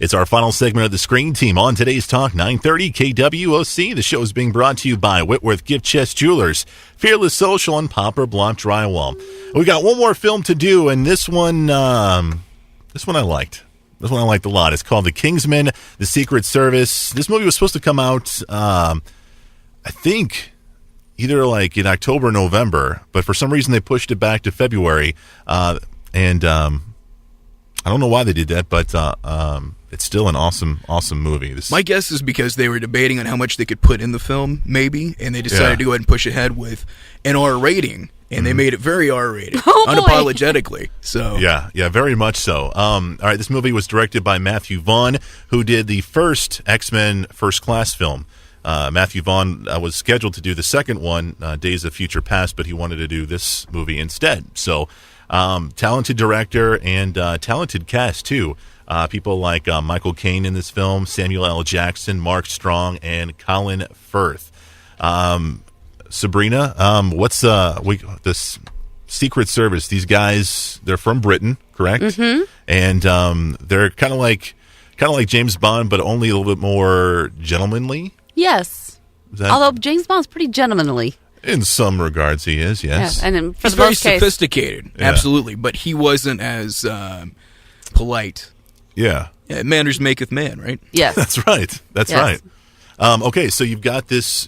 It's our final segment of the Screen Team on today's Talk 930 KWOC. The show is being brought to you by Whitworth Gift Chest Jewelers, Fearless Social, and Poplar Block Drywall. We got one more film to do, and this one I liked. This one I liked a lot. It's called The Kingsman, The Secret Service. This movie was supposed to come out, I think, either like in October or November, but for some reason they pushed it back to February, and I don't know why they did that, but it's still an awesome movie. My guess is because they were debating on how much they could put in the film, maybe, and they decided to go ahead and push ahead with an R rating, and they made it very R-rated, unapologetically. So yeah, very much so. All right, this movie was directed by Matthew Vaughn, who did the first X-Men First Class film. Matthew Vaughn was scheduled to do the second one, Days of Future Past, but he wanted to do this movie instead. So, talented director and talented cast, too. People like Michael Caine in this film, Samuel L. Jackson, Mark Strong, and Colin Firth. Sabrina, what's this Secret Service? These guys, they're from Britain, correct? Mm-hmm. And they're kind of like James Bond, but only a little bit more gentlemanly. Yes. Although James Bond's pretty gentlemanly. In some regards, he is, yes. Yeah, and then for he's the very most case, sophisticated, absolutely, but he wasn't as polite. Yeah. Manners maketh man, right? Yes. That's right. That's right. Okay, so you've got this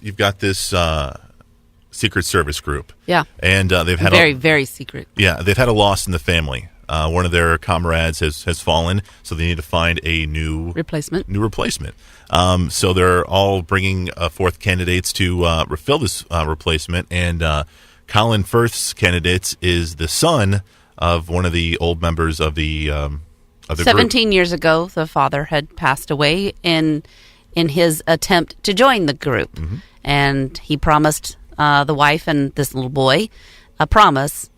Secret Service group. Yeah. And they've had very secret. Yeah, they've had a loss in the family. One of their comrades has fallen, so they need to find a new replacement. So they're all bringing forth candidates to fill this replacement, and Colin Firth's candidate is the son of one of the old members of the 17 group. years ago, the father had passed away in his attempt to join the group, and he promised the wife and this little boy a promise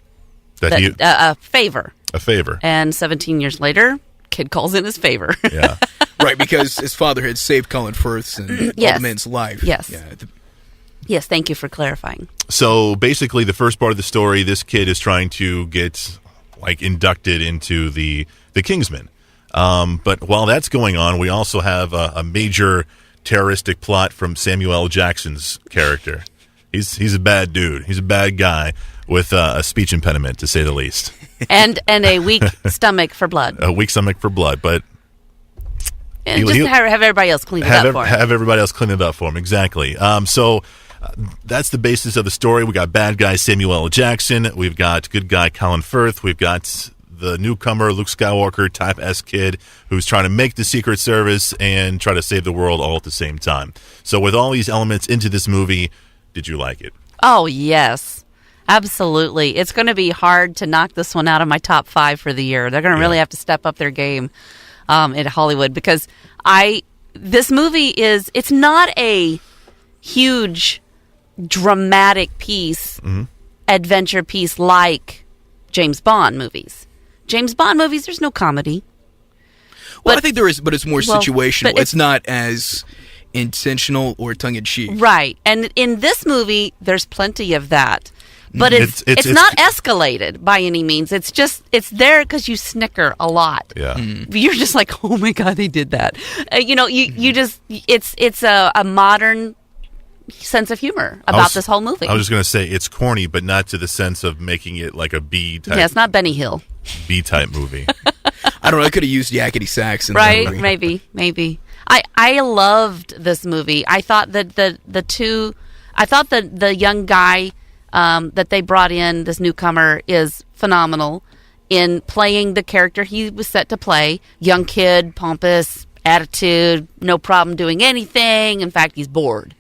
a favor. A favor. And 17 years later, kid calls in his favor. Yeah. Right, because his father had saved Colin Firth's and all the man's life. Yes. Yeah. Yes, thank you for clarifying. So basically the first part of the story, this kid is trying to get inducted into the Kingsman. But while that's going on, we also have a major terroristic plot from Samuel L. Jackson's character. He's a bad dude. He's a bad guy with a speech impediment, to say the least. And a weak stomach for blood. A weak stomach for blood, but... And have everybody else clean it up for him. Have everybody else clean it up for him, exactly. So that's the basis of the story. We got bad guy Samuel L. Jackson. We've got good guy Colin Firth. We've got the newcomer Luke Skywalker, Type S kid, who's trying to make the Secret Service and try to save the world all at the same time. So with all these elements into this movie, did you like it? Oh, yes. Absolutely. It's going to be hard to knock this one out of my top 5 for the year. They're going to really have to step up their game in Hollywood, because this movie it's not a huge dramatic piece, adventure piece like James Bond movies. James Bond movies, there's no comedy. Well, I think there is, but it's more situational. It's not as intentional or tongue-in-cheek. Right. And in this movie, there's plenty of that. But it's not escalated by any means. It's there because you snicker a lot. Yeah. You're just like, oh my God, they did that. It's a modern sense of humor about this whole movie. I was just going to say it's corny, but not to the sense of making it like a B type. Yeah, it's not Benny Hill. B type movie. I don't know. I could have used yakety sax in right? that movie. Maybe. I loved this movie. I thought that the young guy that they brought in, this newcomer, is phenomenal in playing the character he was set to play. Young kid, pompous, attitude, no problem doing anything. In fact, he's bored.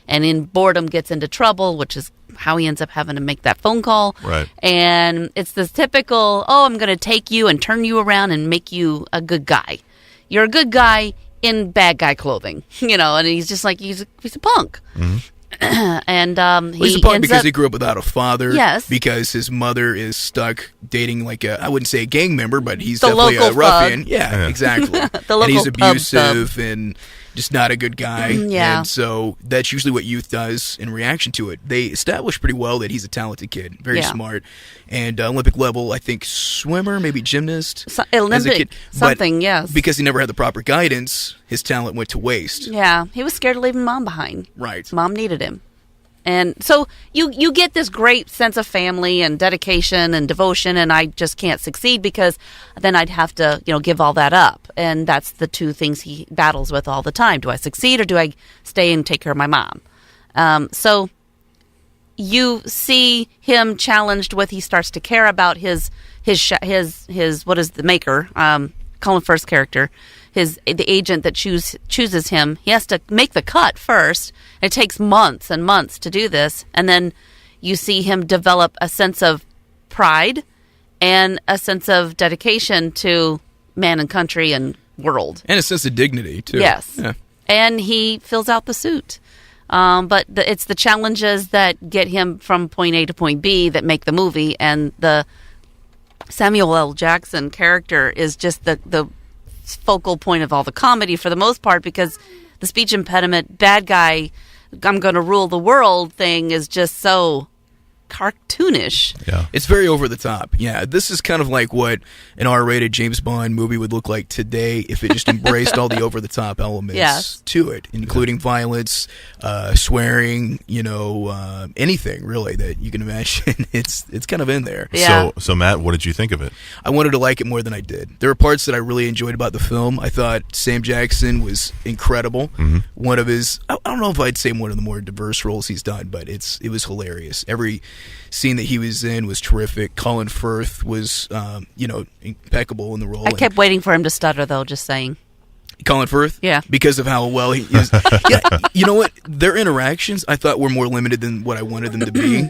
And in boredom gets into trouble, which is how he ends up having to make that phone call. Right. And it's this typical, I'm going to take you and turn you around and make you a good guy. You're a good guy in bad guy clothing, and he's just like, he's a punk. Mm-hmm. And he's a punk because he grew up without a father. Yes. Because his mother is stuck dating I wouldn't say a gang member, but he's the definitely a ruffian. Thug. Yeah, exactly. The local and he's pub abusive thug. and just not a good guy. Yeah. And so that's usually what youth does in reaction to it. They establish pretty well that he's a talented kid, very smart, and Olympic level, I think, swimmer, maybe gymnast. Olympic, kid. something, yes. Because he never had the proper guidance, his talent went to waste. Yeah, he was scared of leaving mom behind. Right. Mom needed him. And so you get this great sense of family and dedication and devotion, and I just can't succeed because then I'd have to, give all that up. And that's the two things he battles with all the time. Do I succeed or do I stay and take care of my mom? So you see him challenged with, he starts to care about his what is the maker, Colin Firth's character, the agent that chooses him. He has to make the cut first. It takes months and months to do this, and then you see him develop a sense of pride and a sense of dedication to man and country and world, and a sense of dignity too. Yes, yeah. And he fills out the suit. But it's the challenges that get him from point A to point B that make the movie, and the Samuel L. Jackson character is just the focal point of all the comedy for the most part, because the speech impediment, bad guy, I'm going to rule the world thing is just so cartoonish. Yeah, it's very over the top. Yeah, this is kind of like what an R-rated James Bond movie would look like today if it just embraced all the over the top elements to it, including violence, swearing, anything really that you can imagine. It's kind of in there. Yeah. So Matt, what did you think of it? I wanted to like it more than I did. There were parts that I really enjoyed about the film. I thought Sam Jackson was incredible. Mm-hmm. One of his, I don't know if I'd say one of the more diverse roles he's done, but it was hilarious. Every scene that he was in was terrific. Colin Firth was, impeccable in the role. I kept waiting for him to stutter, though, just saying. Colin Firth? Yeah. Because of how well he is. Yeah, you know what? Their interactions, I thought, were more limited than what I wanted them to be.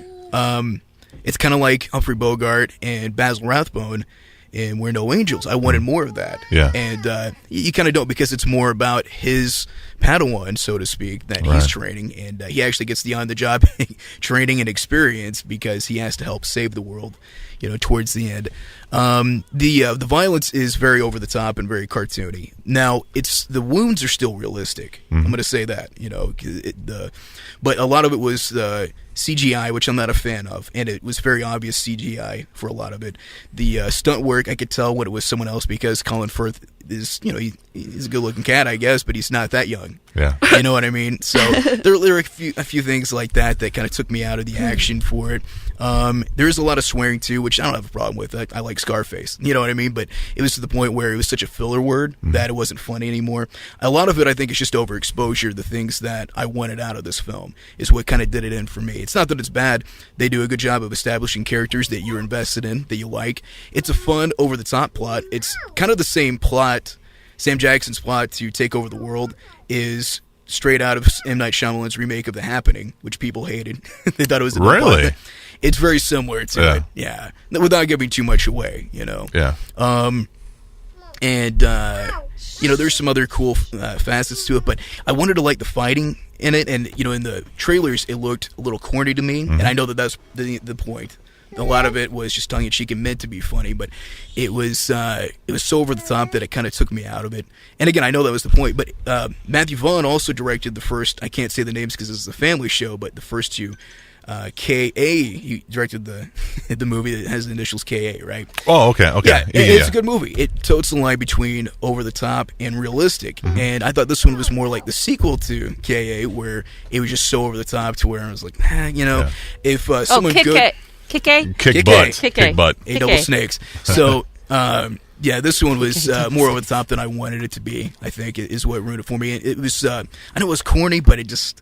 It's kind of like Humphrey Bogart and Basil Rathbone in We're No Angels. I wanted more of that. Yeah. And you kind of don't, because it's more about his Padawan, so to speak, that he's training. And he actually gets the on-the-job training and experience because he has to help save the world, towards the end. The violence is very over the top and very cartoony. Now, the wounds are still realistic. Mm-hmm. I'm going to say that, but a lot of it was CGI, which I'm not a fan of, and it was very obvious CGI for a lot of it. The stunt work, I could tell when it was someone else because Colin Firth is, he's a good-looking cat, I guess, but he's not that young. Yeah, you know what I mean. So there are a few things like that kind of took me out of the action for it. There is a lot of swearing too, which I don't have a problem with. I like Scarface, you know what I mean. But it was to the point where it was such a filler word that it wasn't funny anymore. A lot of it, I think, is just overexposure. The things that I wanted out of this film is what kind of did it in for me. It's not that it's bad. They do a good job of establishing characters that you're invested in, that you like. It's a fun, over-the-top plot. It's kind of the same plot. Sam Jackson's plot to take over the world is straight out of M. Night Shyamalan's remake of The Happening, which people hated. They thought it was really. It's very similar to it, yeah. Without giving too much away, Yeah. And there's some other cool facets to it, but I wanted to like the fighting in it, and in the trailers it looked a little corny to me, and I know that's the point. A lot of it was just tongue-in-cheek and meant to be funny, but it was so over the top that it kind of took me out of it. And again, I know that was the point, but Matthew Vaughn also directed the first, I can't say the names because it's a family show, but the first two, K.A., he directed the movie that has the initials K.A., right? Oh, okay. Yeah, it's a good movie. It totes the line between over the top and realistic, and I thought this one was more like the sequel to K.A., where it was just so over the top to where I was like, if someone good... Kick butt. A double snakes. So, this one was more over the top than I wanted it to be, I think, is what ruined it for me. It was, I know it was corny, but it just...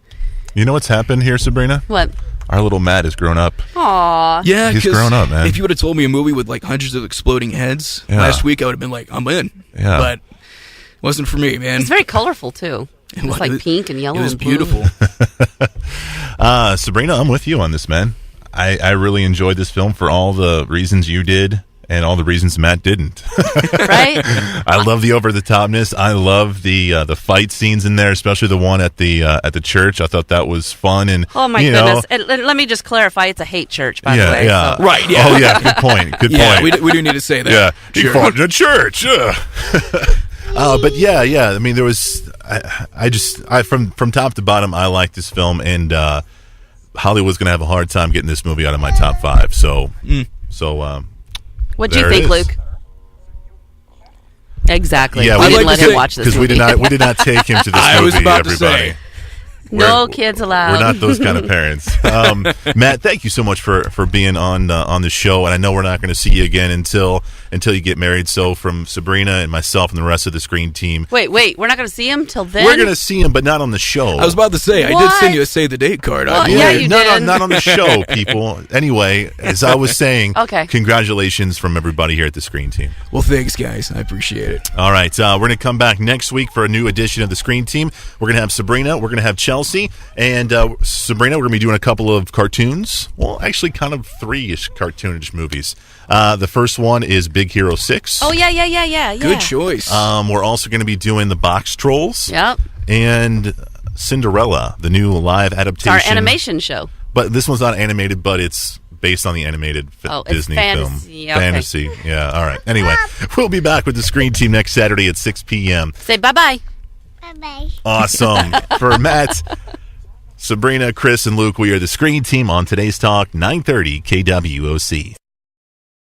You know what's happened here, Sabrina? What? Our little Matt has grown up. Aww. Yeah, he's grown up, man. If you would have told me a movie with like hundreds of exploding heads last week, I would have been like, I'm in. Yeah. But it wasn't for me, man. It's very colorful, too. It was like pink and yellow. It was and blue. beautiful. Sabrina, I'm with you on this, man. I really enjoyed this film for all the reasons you did and all the reasons Matt didn't. Right? I love the over-the-topness. I love the fight scenes in there, especially the one at the church. I thought that was fun. And oh, my goodness. And let me just clarify, it's a hate church, by the way. Yeah. So. Right, yeah. Oh, yeah, good point. Good point. We do need to say that. Yeah, he fought in a church. But yeah. I mean, there was... from top to bottom, I like this film, and Hollywood's going to have a hard time getting this movie out of my top 5. So, what do you think, Luke? Exactly. Yeah, we I'd didn't like let him watch this because movie. we did not take him to this I movie. was about to Everybody. say. No kids allowed. We're not those kind of parents. Matt, thank you so much for being on the show, and I know we're not going to see you again until you get married. So from Sabrina and myself and the rest of the Screen team, Wait, we're not going to see him till then? we're going to see him, but not on the show. I was about to say, I did send you a save the date card. Well, yeah, you did. Not on the show, people. Anyway, as I was saying, Okay. Congratulations from everybody here at the Screen team. Well, thanks, guys. I appreciate it. All right, we're going to come back next week for a new edition of the Screen team. We're going to have Sabrina, we're going to have Chelsea, and Sabrina, we're going to be doing a couple of cartoons. Well, actually, kind of 3-ish cartoonish movies. The first one is Big Hero 6. Oh, yeah. Good choice. We're also going to be doing the Box Trolls. Yep. And Cinderella, the new live adaptation. Our animation show. But this one's not animated, but it's based on the animated Disney fantasy. film. Okay. Fantasy. Yeah, all right. Anyway, we'll be back with the Screen team next Saturday at 6 p.m. Say bye-bye. Bye-bye. Awesome. For Matt, Sabrina, Chris, and Luke, we are the Screen team on today's Talk, 930 KWOC.